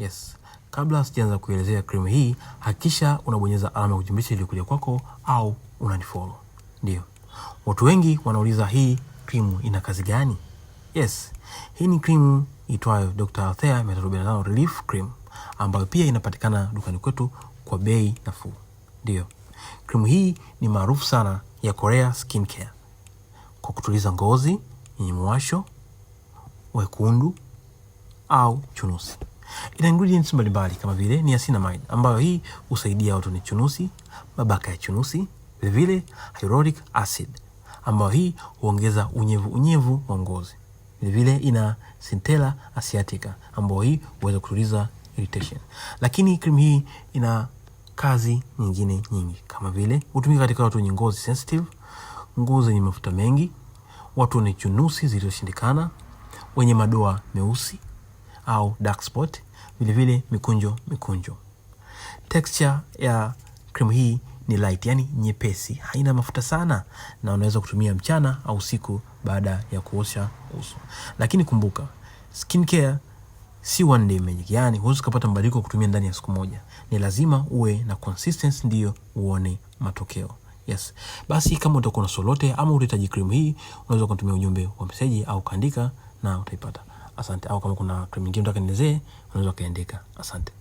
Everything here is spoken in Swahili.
Yes. Kabla sijaanza kuelezea cream hii, hakikisha unabonyeza alama ya kujumlisha ili kuja kwako au unanifollow. Ndio. Watu wengi wanauliza hii cream ina kazi gani? Yes. Hii ni cream itwayo Dr. Althea Meta45 Relief Cream ambayo pia inapatikana dukani kwetu kwa bei nafuu. Ndio. Cream hii ni maarufu sana ya Korea Skincare kwa kutuliza ngozi yenye mwasho, wekundu au chunusi. Ina ingredients mbalimbali kama vile niacinamide ambayo hii husaidia watu wenye chunusi, mabaka ya chunusi, vile hyaluronic acid ambayo hii huongeza unyevu wa ngozi. Vile ina Centella asiatica ambayo hii huweza kutuliza irritation. Lakini cream hii ina kazi nyingine nyingi kama vile hutumika katika watu wenye ngozi sensitive, ngozi yenye mafuta mengi, watu wenye chunusi zilizoshindikana, wenye madoa meusi au dark spot, vile mikunjo. Texture ya cream hii ni light, yani nyepesi, haina mafuta sana na unaweza kutumia mchana au usiku baada ya kuosha uso. Lakini kumbuka, skincare si one day magic, yani huwezi kupata mabadiliko kutumia ndani ya siku moja. Ni lazima uwe na consistency ndio uone matokeo. Yes. Basi kama utakuwa na swali ama unahitaji cream hii, unaweza kutumia ujumbe wa message au kaandika na utaipata. Asante. Au kama kuna cream nyingine unataka nielezee, unaweza kaandika. Asante.